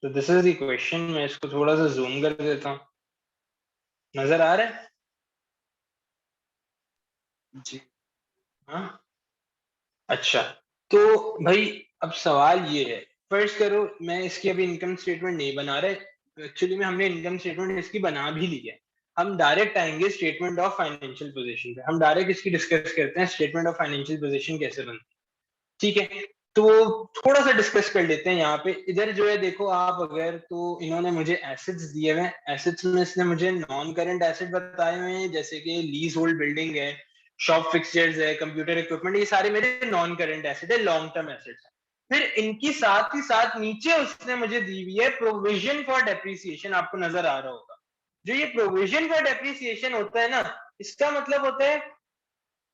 तो this is the question. मैं इसको थोड़ा सा जूम कर देता हूँ। नजर आ रहा है? जी। हाँ। अच्छा, तो भाई अब सवाल ये है, फर्स्ट करो मैं इसकी अभी इनकम स्टेटमेंट नहीं बना रहे। एक्चुअली में हमने इनकम स्टेटमेंट इसकी बना भी ली है। हम डायरेक्ट आएंगे स्टेटमेंट ऑफ फाइनेंशियल पोजीशन पे। हम डायरेक्ट इसकी डिस्कस करते हैं, स्टेटमेंट ऑफ फाइनेंशियल पोजीशन कैसे बनती है। ठीक है, तो थोड़ा सा डिस्कस कर लेते हैं। यहाँ पे इधर जो है देखो आप, अगर तो इन्होंने मुझे एसेट्स दिए हुए हैं। एसेट्स में इसने मुझे नॉन करंट एसेट बताए हुए हैं, जैसे कि लीज होल्ड बिल्डिंग है, शॉप फिक्सचर्स है, कंप्यूटर इक्विपमेंट, ये सारे मेरे नॉन करंट एसेट है, लॉन्ग टर्म एसेट्स है। फिर इनकी साथ ही साथ नीचे उसने मुझे दी हुई है प्रोविजन फॉर डेप्रिसिएशन। आपको नजर आ रहा होगा, जो ये प्रोविजन फॉर डेप्रिसिएशन होता है ना, इसका मतलब होता है,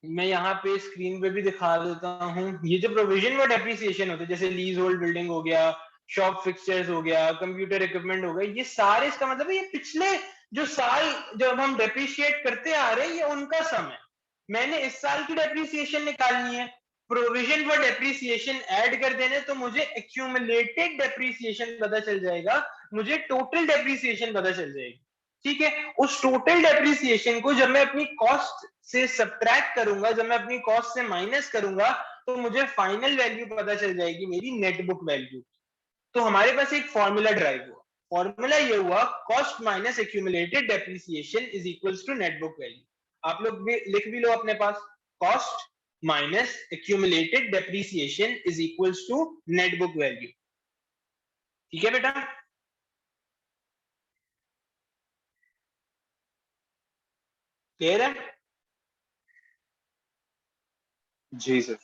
मैं यहाँ पे स्क्रीन पे भी दिखा देता हूँ। ये जो प्रोविजन फॉर डेप्रिसिएशन होते हैं, जैसे लीज होल्ड बिल्डिंग हो गया, शॉप फिक्सचर्स हो गया, कंप्यूटर इक्विपमेंट हो गया, ये सारे, इसका मतलब है ये पिछले जो साल जब हम डेप्रिशिएट करते आ रहे हैं, ये उनका सम है। मैंने इस साल की डेप्रिसिएशन निकालनी है, प्रोविजन फॉर डेप्रिसिएशन ऐड कर देने, तो मुझे एक्यूमुलेटेड डेप्रिसिएशन पता चल जाएगा, मुझे टोटल डेप्रिसिएशन पता चल जाएगी। ठीक है, उस टोटल डेप्रिसिएशन को जब मैं अपनी कॉस्ट से सब्ट्रैक्ट करूंगा, जब मैं अपनी कॉस्ट से माइनस करूंगा, तो मुझे फाइनल वैल्यू पता चल जाएगी मेरी नेट बुक वैल्यू। तो हमारे पास एक फॉर्मूला ड्राइव हुआ। फॉर्मूला ये हुआ, cost minus accumulated depreciation is equals to net book value. आप लोग भी लिख भी लो अपने पास, cost minus accumulated depreciation is equals to net book value. ठीक है बेटा? क्लियर है? जी सर।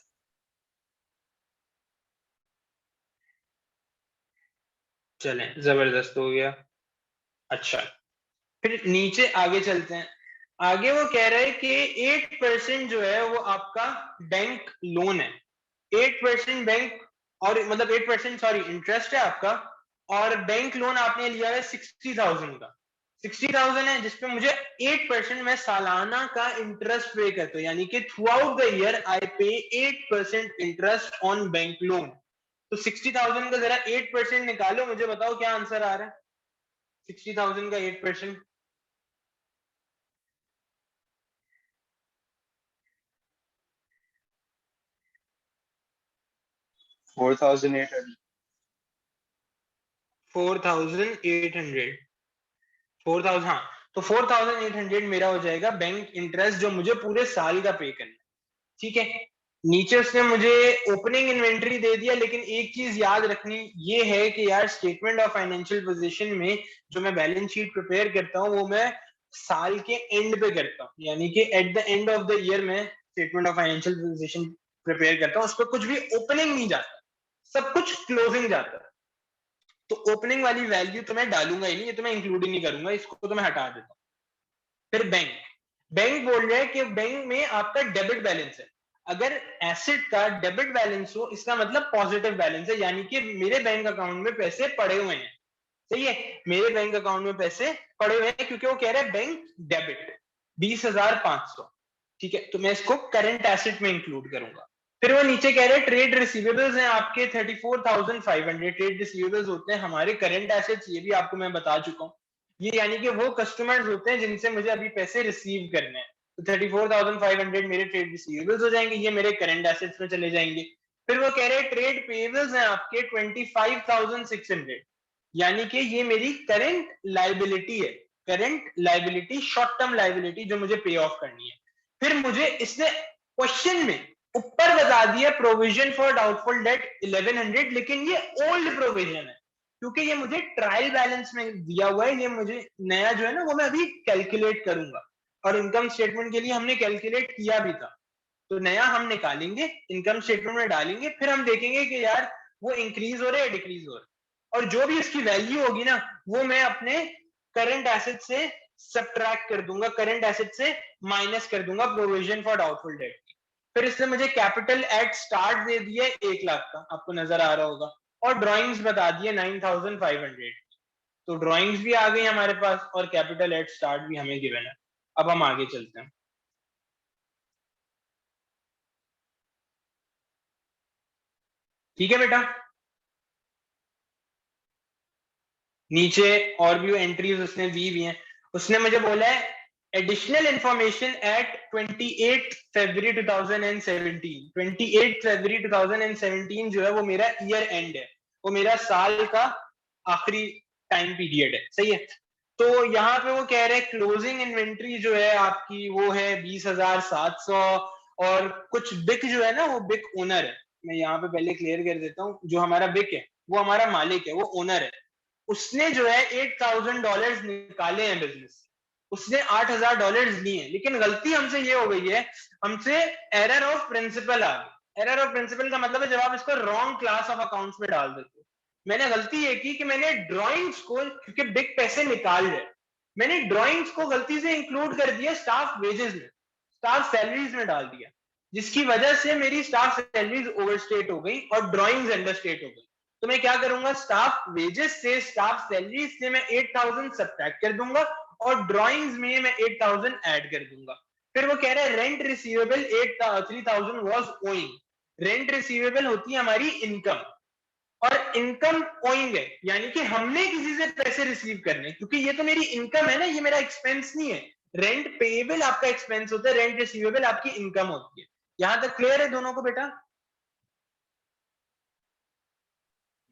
चलें, जबरदस्त हो गया। अच्छा, फिर नीचे आगे चलते हैं। आगे वो कह रहा है कि 8% जो है वो आपका बैंक लोन है। 8% बैंक, और मतलब 8% सॉरी इंटरेस्ट है आपका, और बैंक लोन आपने लिया है 60,000 का। 60,000 है जिसपे मुझे 8% में सालाना का इंटरेस्ट पे करता हूँ, यानी कि through out the year I पे 8% इंटरेस्ट ऑन बैंक लोन। तो 60,000 का जरा 8% निकालो, मुझे बताओ क्या आंसर आ रहा है 60,000 का 8%। 4,800। 4,800। 4,000, हाँ। तो 4,800 मेरा हो जाएगा बैंक इंटरेस्ट, जो मुझे पूरे साल का पे करना है। ठीक है, नीचे उसने मुझे ओपनिंग इन्वेंट्री दे दिया, लेकिन एक चीज याद रखनी ये है कि यार स्टेटमेंट ऑफ फाइनेंशियल पोजीशन में जो मैं बैलेंस शीट प्रिपेयर करता हूँ, वो मैं साल के एंड पे करता हूँ, यानी कि at the end of the year में statement of financial position prepare करता हूँ। उस पर कुछ भी ओपनिंग नहीं जाता, सब कुछ क्लोजिंग जाता है। तो ओपनिंग वाली वैल्यू तो मैं डालूंगा ही नहीं, ये तो मैं इंक्लूड ही नहीं करूंगा, इसको तो मैं हटा देता हूँ। फिर बैंक, बैंक बोल रहा है कि बैंक में आपका डेबिट बैलेंस है। अगर एसेट का डेबिट बैलेंस हो, इसका मतलब पॉजिटिव बैलेंस है, यानी कि मेरे बैंक अकाउंट में पैसे पड़े हुए हैं। सही है, मेरे बैंक अकाउंट में पैसे पड़े हुए हैं, क्योंकि वो कह रहा है बैंक डेबिट 20,500। ठीक है, तो मैं इसको करंट एसेट में इंक्लूड करूंगा। फिर वो नीचे कह रहे हैं ट्रेड रिसीवेबल्स हैं आपके 34,500। ट्रेड रिसीवेबल्स होते हैं हमारे करंट एसेट्स, ये भी आपको मैं बता चुका हूँ। ये यानी कि वो कस्टमर्स होते हैं जिनसे मुझे अभी पैसे रिसीव करने हैं। तो 34,500 मेरे ट्रेड रिसीवेबल्स हो जाएंगे, ये मेरे करंट एसेट्स में चले जाएंगे। फिर वो कह रहे हैं ट्रेड पेबल्स हैं आपके 25,600, यानी कि ये मेरी करंट लाइबिलिटी है। Current liability, short term liability जो मुझे पे ऑफ करनी है। फिर मुझे इसने क्वेश्चन में ऊपर बता दिया प्रोविजन फॉर डाउटफुल डेट 1100, लेकिन ये ओल्ड प्रोविजन है, क्योंकि ये मुझे ट्रायल बैलेंस में दिया हुआ है। ये मुझे नया जो है ना, वो मैं अभी कैलकुलेट करूंगा, और इनकम स्टेटमेंट के लिए हमने कैलकुलेट किया भी था। तो नया हम निकालेंगे, इनकम स्टेटमेंट में डालेंगे, फिर हम देखेंगे कि यार वो इंक्रीज हो रहा है, डिक्रीज हो रहा है, और जो भी उसकी वैल्यू होगी ना, वो मैं अपने करंट एसेट से सब्ट्रैक्ट कर दूंगा, करंट एसेट से माइनस कर दूंगा प्रोविजन फॉर डाउटफुल डेट। फिर इसने मुझे कैपिटल एट स्टार्ट दे दिया 1 लाख का, आपको नजर आ रहा होगा, और ड्राइंग्स बता दिए 9,500। तो ड्राइंग्स भी आ गई हमारे पास, और कैपिटल एट स्टार्ट भी हमें गिवन है। अब हम आगे चलते हैं। ठीक है बेटा? नीचे और भी एंट्रीज उसने दी हुई हैं। उसने मुझे बोला है एडिशनल इंफॉर्मेशन एट 28 फरवरी 2017। 28 फरवरी 2017 जो है वो मेरा ईयर एंड है, वो मेरा साल का आखिरी टाइम पीरियड है, सही है। तो यहाँ पे वो कह रहे हैं क्लोजिंग इन्वेंट्री जो है आपकी वो है 20,700, और कुछ बिक जो है ना वो बिक ओनर है। मैं यहाँ पे पहले क्लियर कर देता हूँ, जो हमारा बिक है वो हमारा मालिक है, वो ओनर है। उसने जो है $8,000 निकाले हैं बिजनेस, उसने $8,000 लिए हैं, लेकिन गलती हमसे ये हो गई है, हमसे एरर ऑफ प्रिंसिपल आ गई। एरर ऑफ प्रिंसिपल का मतलब है जब आप इसको रॉन्ग क्लास ऑफ अकाउंट्स में डाल देते हो। मैंने गलती ये की कि मैंने ड्रॉइंग्स को, क्योंकि बिग पैसे निकाल रहे, मैंने ड्रॉइंग्स को गलती से इंक्लूड कर दिया स्टाफ वेजेस में, स्टाफ सैलरीज में डाल दिया, जिसकी वजह से मेरी स्टाफ सैलरीज ओवरस्टेट हो गई और ड्रॉइंग्स अंडरस्टेट हो गई। तो मैं क्या करूंगा, स्टाफ वेजेस से, स्टाफ सैलरीज से मैं 8,000 सब्ट्रैक्ट कर दूंगा और ड्रॉइंग्स में मैं 8,000 ऐड कर दूंगा। फिर वो कह रहा है rent receivable 3,000 was owing. Rent receivable होती है हमारी इनकम, और इनकम ओइंग है, यानी कि हमने किसी से पैसे रिसीव करने, क्योंकि ये तो मेरी इनकम है ना, ये मेरा एक्सपेंस नहीं है। रेंट पेएबल आपका एक्सपेंस होता है, रेंट रिसीवेबल आपकी इनकम होती है। यहां तक क्लियर है दोनों को बेटा?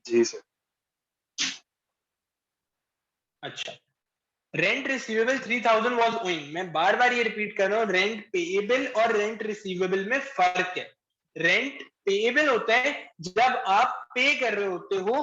जी सर। अच्छा, रेंट रिसीवेबल 3,000 वाज ओइंग। मैं बार बार ये रिपीट कर रहा हूँ, रेंट पेएबल और रेंट रिसीवेबल में फर्क है। रेंट पेएबल होता है जब आप पे कर रहे होते हो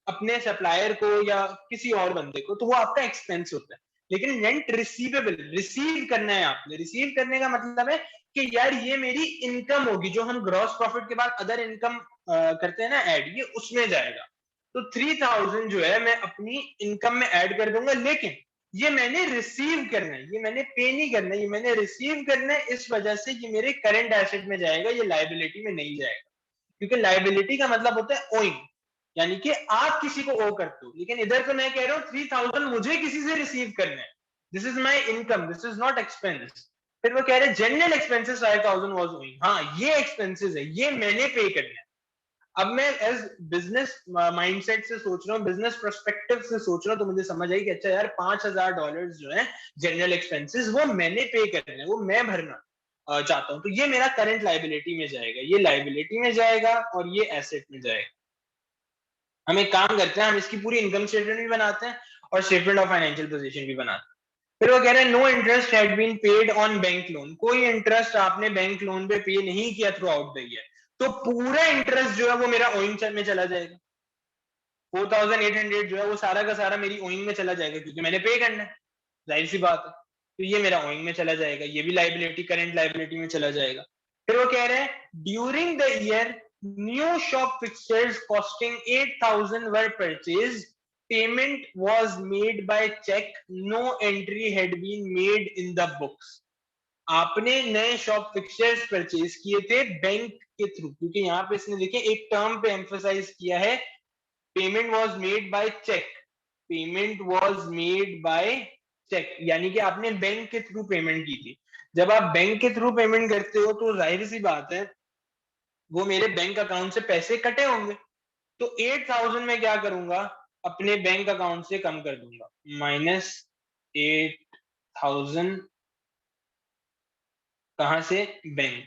अपने सप्लायर को या किसी और बंदे को, तो वो आपका एक्सपेंस होता है। लेकिन रेंट रिसीवेबल, रिसीव करना है आपने। रिसीव करने का मतलब है कि यार ये मेरी इनकम होगी, जो हम ग्रॉस प्रॉफिट के बाद अदर इनकम करते हैं ना ऐड, ये उसमें जाएगा। तो 3,000 जो है मैं अपनी इनकम में ऐड कर दूंगा, लेकिन ये मैंने रिसीव करना है, ये मैंने पे नहीं करना है, ये मैंने रिसीव करना है। इस वजह से ये मेरे करंट एसेट में जाएगा, ये लायबिलिटी में नहीं जाएगा, क्योंकि लायबिलिटी का मतलब होता है ओइंग, यानी कि आप किसी को ओ करते हो। लेकिन इधर तो मैं कह रहा हूँ 3,000 मुझे किसी से रिसीव करना है, this is my income, this is not expense. फिर वो कह रहे हैं जनरल एक्सपेंसेस 5,000 वाज ओइंग। हाँ, ये एक्सपेंसेस है, ये मैंने पे करना है। अब मैं एज बिजनेस माइंडसेट से सोच रहा हूँ, बिजनेस पर्सपेक्टिव से सोच रहा हूँ, तो मुझे समझ आई कि अच्छा यार $5,000 जो है जनरल एक्सपेंसेस, वो मैंने पे करने हैं, वो मैं भरना चाहता हूँ। तो ये मेरा करंट लायबिलिटी में जाएगा, ये लायबिलिटी में जाएगा और ये एसेट में जाएगा। हम एक काम करते हैं, हम इसकी पूरी इनकम स्टेटमेंट भी बनाते हैं और स्टेटमेंट ऑफ फाइनेंशियल पोजीशन भी बनाते हैं। फिर वो कह रहे हैं no interest had been paid on bank loan. कोई इंटरेस्ट आपने बैंक लोन पे पे नहीं किया थ्रू आउट द ईयर, तो पूरा इंटरेस्ट जो है वो मेरा ओइंग में चला जाएगा। 4,800 जो है वो सारा का सारा मेरी ओइंग में चला जाएगा, क्योंकि मैंने पे करना है, जाहिर सी बात है। तो ये मेरा ओइंग में चला जाएगा, ये भी लाइबिलिटी, करंट लाइबिलिटी में चला जाएगा। फिर वो कह रहे हैं during the year new shop fixtures costing 8,000 were purchase, payment was made by cheque, no entry had been made in the books. आपने नए शॉप फिक्सचर्स परचेज किए थे बैंक के थ्रू, क्योंकि यहाँ पे इसने देखिए एक टर्म पे एम्फोसाइज किया है, payment was made by cheque. Payment was made by cheque, यानी कि आपने बैंक के थ्रू पेमेंट की थी। जब आप बैंक के थ्रू पेमेंट करते हो तो जाहिर सी बात है वो मेरे बैंक अकाउंट से पैसे कटे होंगे। तो 8,000 में क्या करूंगा, अपने बैंक अकाउंट से कम कर दूंगा, -8,000 कहां से, बैंक।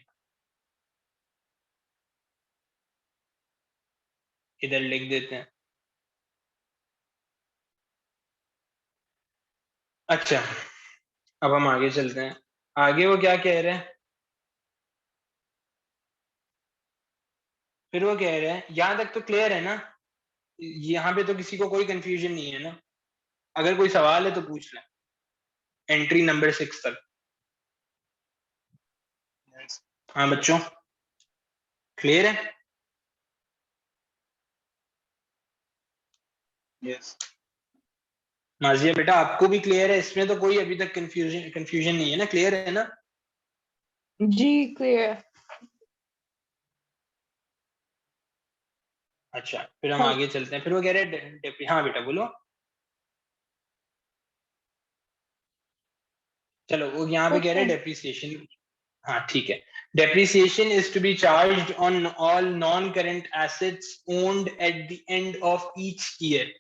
इधर लिख देते हैं। अच्छा, अब हम आगे चलते हैं। आगे वो क्या कह रहे हैं, फिर वो कह रहे हैं, यहां तक तो क्लियर है ना, यहाँ पे तो किसी को कोई कंफ्यूजन नहीं है ना? अगर कोई सवाल है तो पूछ लें, एंट्री नंबर 6 तक। यस। हाँ बच्चों, क्लियर है? यस। माजिया बेटा आपको भी क्लियर है? इसमें तो कोई अभी तक कंफ्यूजन नहीं है ना? क्लियर है ना? जी क्लियर। अच्छा, फिर हम हाँ आगे चलते हैं। फिर वो कह रहे हैं हाँ बेटा बोलो। चलो, वो यहाँ पे कह रहे हैं डेप्रिसिएशन। हाँ ठीक है। Depreciation is to be charged on all non current assets owned at the end of each year.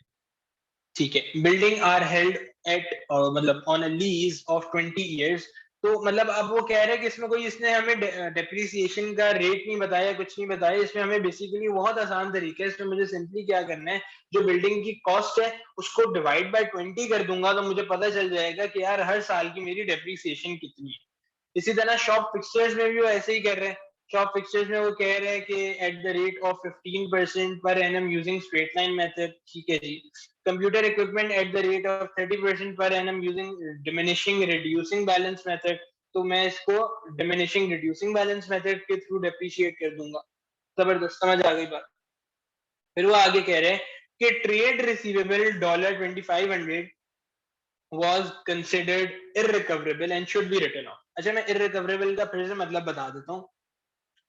ठीक है, बिल्डिंग आर हेल्ड एट मतलब on a lease of 20 years। तो मतलब अब वो कह रहे हैं कि इसमें कोई इसने हमें डेप्रिसिएशन का रेट नहीं बताया, कुछ नहीं बताया इसमें। हमें बेसिकली बहुत आसान तरीका है, इसमें मुझे सिंपली क्या करना है, जो बिल्डिंग की कॉस्ट है उसको डिवाइड बाय 20 कर दूंगा, तो मुझे पता चल जाएगा कि यार हर साल की मेरी डेप्रिसिएशन कितनी है। इसी तरह शॉप फिक्सचर्स में भी वो ऐसे ही कर रहे हैं। शॉप फिक्सचर्स में वो कह रहे हैं कि at the rate of 15% per annum using straight line method. ठीक है जी। Computer equipment at the rate of 30% per annum using diminishing reducing balance method. तो मैं इसको डिमिनिशिंग रिड्यूसिंग बैलेंस मेथड के थ्रू डेप्रिशिएट कर दूंगा। जबरदस्त, समझ आ गई बात। फिर वो आगे कह रहे हैं कि trade receivable $2500 was considered irrecoverable and should be written off। अच्छा, मैं irrecoverable का फिर से मतलब बता देता हूँ।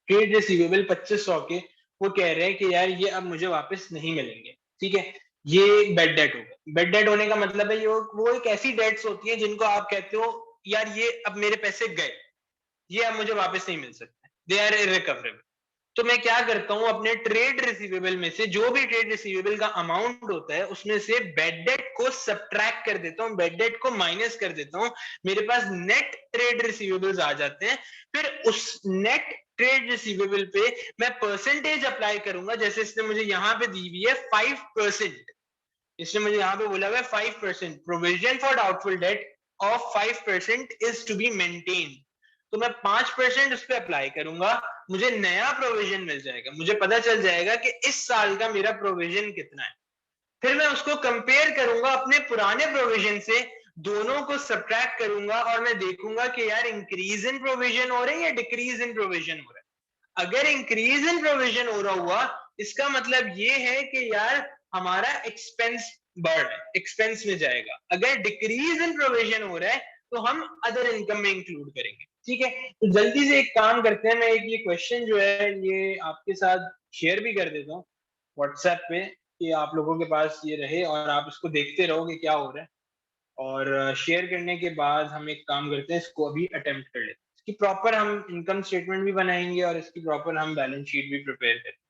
ट्रेड रिसीवेबल 2500 के, वो कह रहे हैं कि यार ये अब मुझे वापस नहीं मिलेंगे। ठीक है, ये बेड डेट होगा। बेड डेट होने का मतलब है ये वो एक ऐसी डेट्स होती है जिनको आप कहते हो यार ये अब मेरे पैसे गए, ये अब मुझे वापस नहीं मिल सकते, दे आर इररिकवरेबल। तो मैं क्या करता हूं, अपने ट्रेड रिसीवेबल में से जो भी ट्रेड रिसीवेबल का अमाउंट होता है उसमें से बेड डेट को सब्ट्रैक्ट कर देता हूं, बेड डेट को माइनस कर देता हूं। मेरे पास नेट ट्रेड रिसीवेबल्स आ जाते हैं। फिर उस नेट ट्रेड रिसीवेबल पे मैं परसेंटेज अप्लाई करूंगा। जैसे इसने मुझे यहां पे दी हुई है 5%, इसने मुझे यहां पे बोला हुआ है 5% provision for doubtful debt of 5% is to be maintain. तो मैं 5% उस पर अप्लाई करूंगा, मुझे नया प्रोविजन मिल जाएगा, मुझे पता चल जाएगा कि इस साल का मेरा प्रोविजन कितना है। फिर मैं उसको कंपेयर करूंगा अपने पुराने प्रोविजन से, दोनों को सब्ट्रैक्ट करूंगा और मैं देखूंगा कि यार इंक्रीज इन प्रोविजन हो रहा है या डिक्रीज इन प्रोविजन हो रहा है। अगर इंक्रीज इन प्रोविजन हो रहा हुआ, इसका मतलब ये है कि यार हमारा एक्सपेंस बढ़ रहा है, एक्सपेंस में जाएगा। अगर डिक्रीज इन प्रोविजन हो रहा है तो हम अदर इनकम में इंक्लूड करेंगे। ठीक है, तो जल्दी से एक काम करते हैं, मैं एक ये क्वेश्चन जो है ये आपके साथ शेयर भी कर देता हूँ व्हाट्सएप पे, कि आप लोगों के पास ये रहे और आप इसको देखते रहो कि क्या हो रहा है। और शेयर करने के बाद हम एक काम करते हैं, इसको अभी अटेम्प्ट कर लेते हैं। इसकी प्रॉपर हम इनकम स्टेटमेंट भी बनाएंगे और इसकी प्रॉपर हम बैलेंस शीट भी प्रिपेयर करेंगे।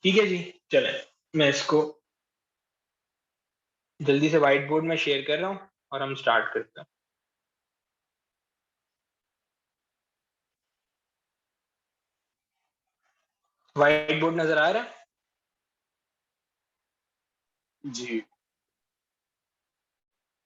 ठीक है जी, चले मैं इसको जल्दी से व्हाइट बोर्ड में शेयर कर रहा हूँ और हम स्टार्ट करते हैं। व्हाइट बोर्ड नजर आ रहा है? जी।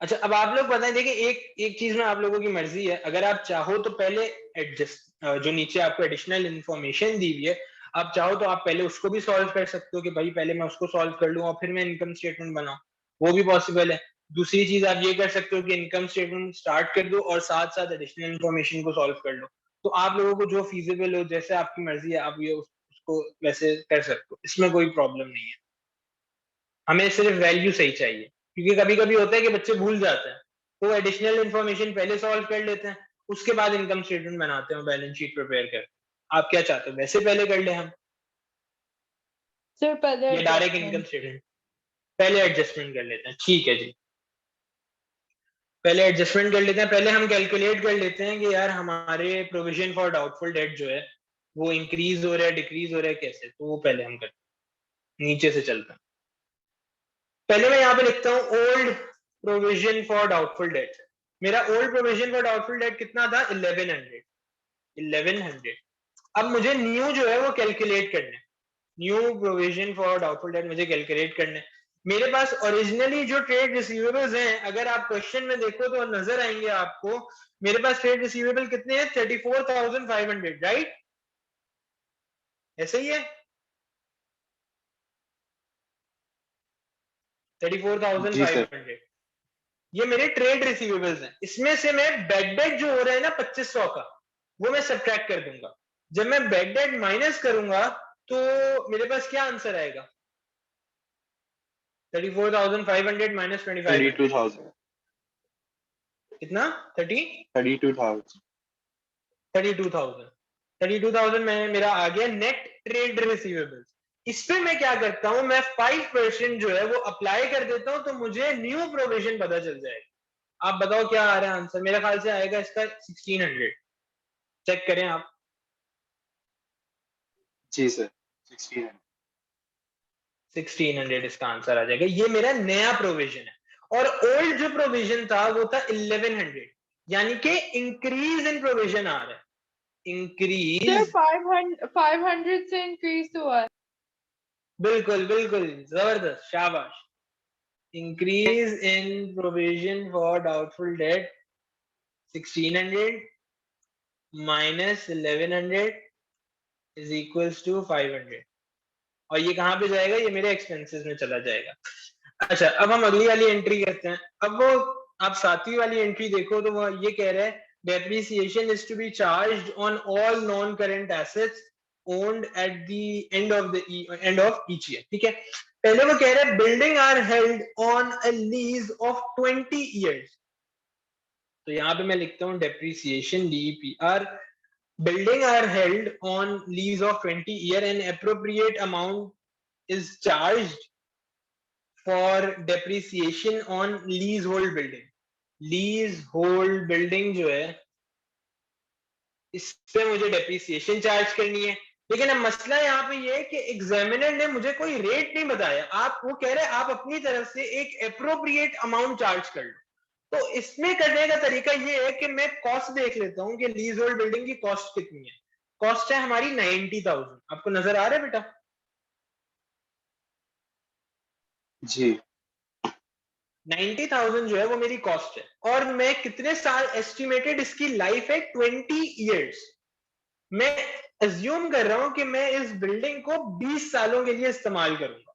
अच्छा, अब आप लोग बताएं, देखिए एक एक चीज में आप लोगों की मर्जी है। अगर आप चाहो तो पहले एडजस्ट जो नीचे आपको एडिशनल इंफॉर्मेशन दी हुई है, आप चाहो तो आप पहले उसको भी सॉल्व कर सकते हो कि भाई पहले मैं उसको सॉल्व कर लूं और फिर मैं इनकम स्टेटमेंट बनाऊं, वो भी पॉसिबल है। दूसरी चीज आप ये कर सकते हो कि इनकम स्टेटमेंट स्टार्ट कर दो और साथ साथ एडिशनल इंफॉर्मेशन को सॉल्व कर लो। तो आप लोगों को जो फीजिबल हो, जैसे आपकी मर्जी है, आप ये उसको वैसे कर सकते हो, इसमें कोई प्रॉब्लम नहीं है। हमें सिर्फ वैल्यू सही चाहिए, क्योंकि कभी कभी होता है कि बच्चे भूल जाते हैं, तो एडिशनल इंफॉर्मेशन पहले सॉल्व कर लेते हैं, उसके बाद इनकम स्टेटमेंट बनाते हैं, बैलेंस शीट प्रिपेयर कर। आप क्या चाहते हो, वैसे पहले कर ले हम, सर पहले या डायरेक्ट इनकम एडजस्टमेंट। स्टेटमेंट? पहले एडजस्टमेंट कर लेते हैं, ठीक है जी। पहले एडजस्टमेंट कर लेते हैं। पहले हम कैलकुलेट कर लेते हैं कि यार हमारे प्रोविजन फॉर डाउटफुल डेट जो है वो इंक्रीज हो रहा है, डिक्रीज हो रहा है, कैसे, तो वो पहले हम करते हैं। नीचे से चलते हैं। पहले मैं यहाँ पे लिखता हूँ old provision for doubtful debt. मेरा old provision for doubtful debt कितना था? 1100। अब मुझे न्यू जो है वो कैलकुलेट करना है। New provision for doubtful date मुझे कैलकुलेट करना है। मेरे पास ओरिजिनली जो ट्रेड रिसीवेबल्स हैं, अगर आप क्वेश्चन में देखो तो नजर आएंगे आपको, मेरे पास ट्रेड रिसीवेबल कितने हैं? 34,500, राइट? ऐसे ही है, जी सर। 34,500। ये मेरे ट्रेड रिसीवेबल्स हैं। इसमें से मैं बैड डेट जो हो रहा है ना 2500 का, वो मैं सब्ट्रैक्ट कर दूंगा। जब मैं बैड डेट माइनस करूंगा तो मेरे पास क्या आंसर आएगा? 34,500 माइनस 2,500 32,000। कितना? 30 32,000। 32,000। 32,000 में मेरा आ गया नेट ट्रेड रिसीवेबल्स। इस पे मैं क्या करता हूं, मैं 5% जो है वो अप्लाई कर देता हूं, तो मुझे न्यू प्रोविजन पता चल जाएगा। आप बताओ क्या आ रहा है आंसर? मेरे ख्याल से आएगा इसका 1600। चेक करें आप। जी सर, 16 है। 1600 इसका आंसर आ जाएगा। ये मेरा नया प्रोविजन है, और ओल्ड जो प्रोविजन था वो था 1100, यानी कि इंक्रीज इन प्रोविजन आ रहा है, Sir, इंक्रीज। 500 से increase हुआ है। बिल्कुल बिल्कुल, जबरदस्त, शाबाश। Increase in provision for doubtful debt 1600 minus 1100 is equals to 500, और ये कहां पे जाएगा, ये मेरे एक्सपेंसेस में चला जाएगा। अच्छा, अब हम अगली वाली एंट्री करते हैं। अब वो आप सातवीं वाली एंट्री देखो तो वो ये कह रहा है depreciation is to be charged on all non current assets owned at the end of each year. ठीक है, पहले वो कह रहा है building are held on a lease of 20 years. तो यहाँ पे मैं लिखता हूँ depreciation DEPR, building are held on lease of 20 year and appropriate amount is charged for depreciation on leasehold building। leasehold building जो है इस पे मुझे डेप्रिसिएशन चार्ज करनी है, लेकिन अब मसला यहाँ पे ये है कि एग्जामिनर ने मुझे कोई रेट नहीं बताया। आप वो कह रहे हैं आप अपनी तरफ से एक एप्रोप्रिएट अमाउंट चार्ज कर लो। तो इसमें करने का तरीका ये है कि मैं कॉस्ट देख लेता हूँ कि लीज होल्ड बिल्डिंग की कॉस्ट कितनी है। कॉस्ट है हमारी 90,000, आपको नजर आ रहा है बेटा? जी 90,000 जो है वो मेरी कॉस्ट है, और मैं कितने साल एस्टिमेटेड इसकी लाइफ है 20 इयर्स। मैं अज्यूम कर रहा हूं कि मैं इस बिल्डिंग को 20 सालों के लिए इस्तेमाल करूंगा।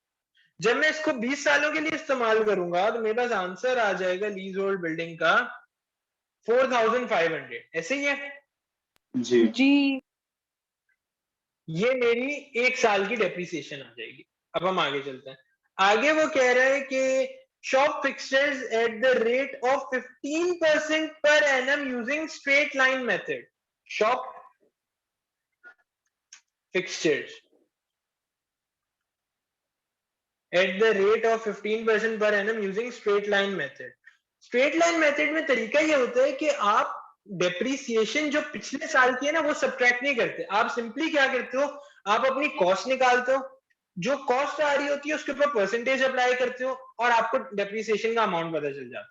जब मैं इसको 20 सालों के लिए इस्तेमाल करूंगा तो मेरे पास आंसर आ जाएगा लीज होल्ड बिल्डिंग का 4,500, ऐसे ही है। जी जी। ये मेरी एक साल की डेप्रिसिएशन आ जाएगी। अब हम आगे चलते हैं। आगे वो कह रहा है कि shop fixtures eight the rate of 15% per annum using straight line method. Shop fixtures at the rate of 15% per annum using straight line method। straight line method में तरीका ये होता है कि आप डेप्रिसिएशन जो पिछले साल की है ना वो सब्ट्रैक्ट नहीं करते। आप सिंपली क्या करते हो, आप अपनी कॉस्ट निकालते हो, जो कॉस्ट आ रही होती है उसके ऊपर परसेंटेज अप्लाई करते हो, और आपको डेप्रिसिएशन का अमाउंट पता चल जाता है।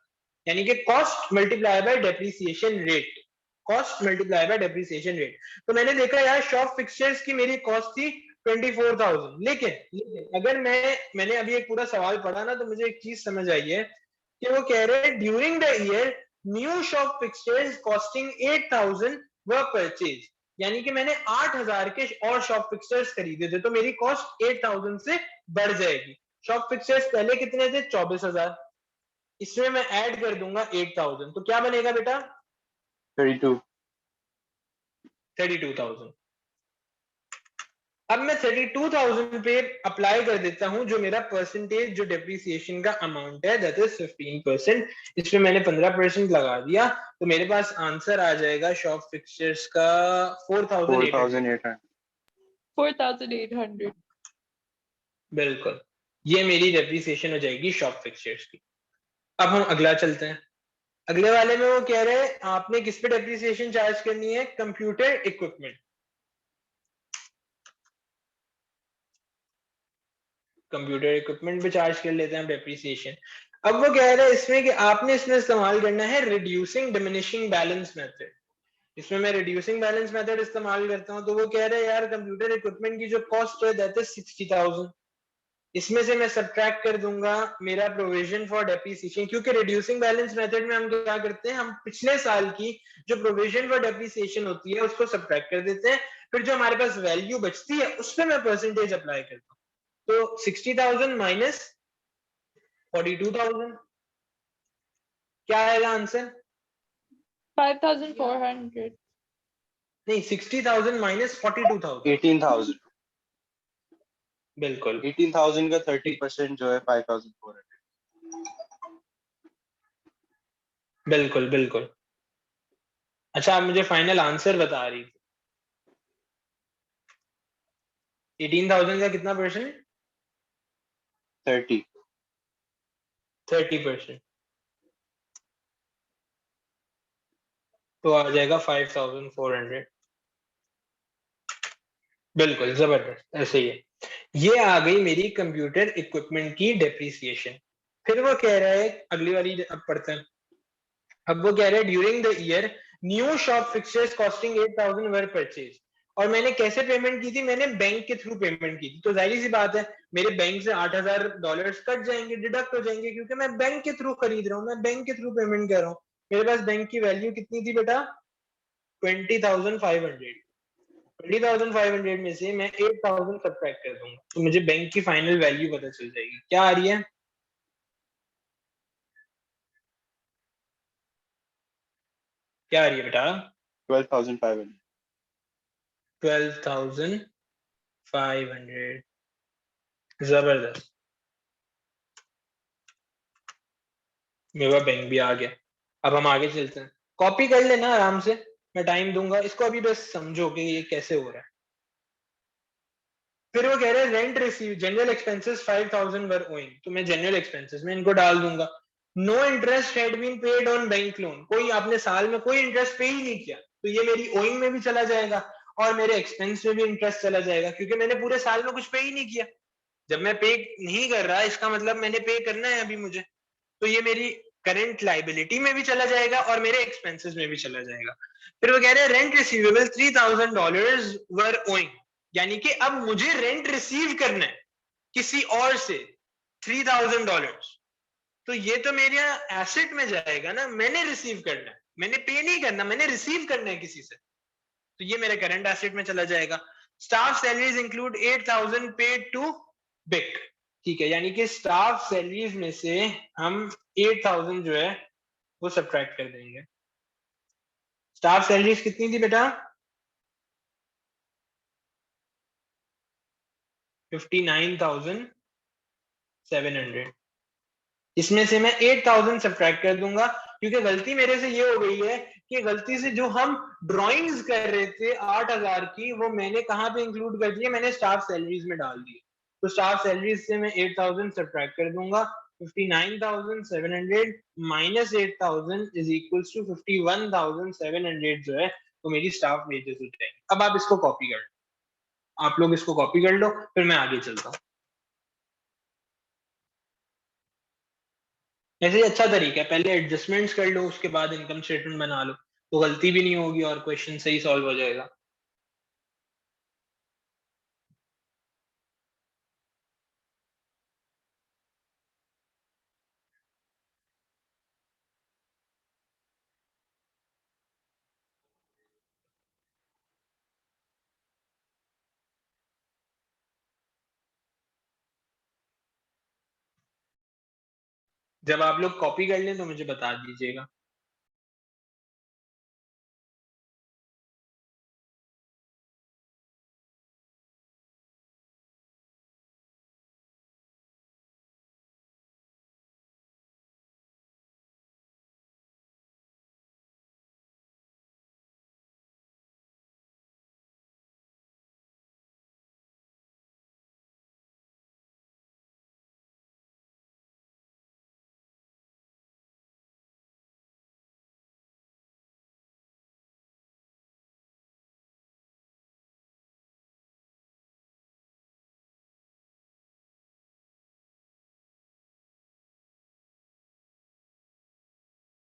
यानी कि cost multiply by depreciation rate, cost multiply by depreciation rate. तो मैंने देखा यार शॉप फिक्सचर्स की मेरी कॉस्ट थी 24,000, लेकिन अगर मैंने अभी एक पूरा सवाल पढ़ा ना तो मुझे एक चीज समझ आई है कि वो कह रहे हैं during the year new shop fixtures costing 8,000 were purchase, यानी कि मैंने 8,000 के और शॉप फिक्सचर्स खरीदे थे, तो मेरी कॉस्ट 8,000 से बढ़ जाएगी। शॉप फिक्सचर्स पहले कितने थे, 24,000, इसमें मैं ऐड कर दूंगा 8,000, तो क्या बनेगा बेटा, 32। 32,000। अब मैं 32,000 पे अप्लाई कर देता हूं जो मेरा परसेंटेज जो डेप्रिसिएशन का अमाउंट है दैट इज 15%। इसमें मैंने 15% लगा दिया, तो मेरे पास आंसर आ जाएगा शॉप फिक्सचर्स का 4,800। 4,800। बिल्कुल, ये मेरी डेप्रिसिएशन हो जाएगी शॉप फिक्सचर्स की। अब हम अगला चलते हैं। अगले वाले में वो कह रहे हैं आपने किस पे डेप्रिसिएशन चार्ज करनी है, कंप्यूटर इक्विपमेंट। कंप्यूटर इक्विपमेंट पे चार्ज कर लेते हैं डेप्रिसिएशन। अब वो कह रहा है इसमें कि आपने इसमें इस्तेमाल करना है रिड्यूसिंग डिमिनिशिंग बैलेंस मेथड। इसमें मैं रिड्यूसिंग बैलेंस मेथड इस्तेमाल करता हूं, तो वो कह रहे हैं यार कंप्यूटर इक्विपमेंट की जो कॉस्ट है दैट इज 60,000। इसमें से मैं सब्ट्रैक्ट कर दूंगा मेरा प्रोविजन फॉर डेप्रिसिएशन, क्योंकि रिड्यूसिंग बैलेंस मेथड में हम क्या करते हैं, हम पिछले साल की जो प्रोविजन फॉर डेप्रिसिएशन होती है उसको सब्ट्रैक्ट कर देते हैं, फिर जो हमारे पास वैल्यू बचती है उस पर मैं परसेंटेज अप्लाई करता हूँ। तो 60,000 माइनस 42,000 क्या आएगा आंसर, 5,400। नहीं 60,000 माइनस 42,000। 18,000। बिल्कुल 18,000 का 30% जो है 5,400। बिल्कुल बिल्कुल। अच्छा, आप मुझे फाइनल आंसर बता रही थी, 18,000 का कितना परसेंट, 30। 30%, तो आ जाएगा 5,400। बिल्कुल जबरदस्त, ऐसे ही है। ये आ गई मेरी कंप्यूटर इक्विपमेंट की डेप्रिसिएशन। फिर वो कह रहा है अगली वाली, अब पढ़ते हैं। अब वो कह रहा है during the year new shop fixtures costing 8000 were purchase. और मैंने कैसे पेमेंट की थी, मैंने बैंक के थ्रू पेमेंट की थी, तो जाहिर सी बात है मेरे बैंक से $8000 कट जाएंगे, डिडक्ट हो जाएंगे, क्योंकि मैं बैंक के थ्रू खरीद रहा हूँ, मैं बैंक के थ्रू पेमेंट कर रहा हूँ। मेरे पास बैंक की वैल्यू कितनी थी बेटा, 20,500। 20,500 में से मैं 8,000 सब्ट्रैक्ट कर दूंगा, तो मुझे बैंक की फाइनल वैल्यू पता चल जाएगी। क्या आ रही है, क्या आ रही है बेटा? 12,500। 12,500। जबरदस्त, मेरा बैंक भी आ गया। अब हम आगे चलते हैं, कॉपी कर लेना आराम से, मैं टाइम दूंगा इसको, अभी बस समझो कि ये कैसे हो रहा है। फिर वो कह रहे हैं rent receive general expenses 5,000 were owing, तो मैं जनरल एक्सपेंसेस में इनको डाल दूंगा। No interest had been paid on bank loan, कोई आपने साल में कोई इंटरेस्ट पे ही नहीं किया, तो ये मेरी ओइंग में भी चला जाएगा और मेरे एक्सपेंस में भी इंटरेस्ट चला जाएगा, क्योंकि मैंने पूरे साल में कुछ पे ही नहीं किया। जब मैं पे नहीं कर रहा, इसका मतलब मैंने पे करना है अभी मुझे, तो ये मेरी करंट लाइबिलिटी में भी चला जाएगा और मेरे एक्सपेंसेस में भी चला जाएगा। फिर वो कह रहे हैं रेंट रिसीवेबल $3,000 वर ओइंग, यानी कि अब मुझे रेंट रिसीव करना है किसी और से $3,000, तो ये तो मेरे एसेट में जाएगा ना, मैंने रिसीव करना है, मैंने पे नहीं करना, मैंने रिसीव करना है किसी से, तो ये मेरे करंट एसेट में चला जाएगा। Staff salaries include 8,000 paid to बिक, ठीक है, यानी कि स्टाफ सैलरीज में से हम 8,000 जो है वो सब्ट्रैक्ट कर देंगे। स्टाफ सैलरीज कितनी थी बेटा, 59,700। इसमें से मैं 8,000 सब्ट्रैक्ट कर दूंगा, क्योंकि गलती मेरे से ये हो गई है कि गलती से जो हम ड्राइंग्स कर रहे थे 8,000 की, वो मैंने कहां पे इंक्लूड कर दिया, मैंने स्टाफ सैलरीज में डाल दी। तो स्टाफ सैलरीज से मैं 8,000 सब्ट्रैक्ट कर दूंगा। 59,700 माइनस 8,000 इज इक्वल्स टू 51,700 जो है वो मेरी स्टाफ वेजेस हो जाएंगी। अब आप इसको कॉपी कर लो, आप लोग इसको कॉपी कर लो, फिर मैं आगे चलता हूँ। ऐसे ही अच्छा तरीका है, पहले एडजस्टमेंट्स कर लो उसके बाद इनकम स्टेटमेंट बना लो, तो गलती भी नहीं होगी और क्वेश्चन सही सॉल्व हो जाएगा। जब आप लोग कॉपी कर लें तो मुझे बता दीजिएगा।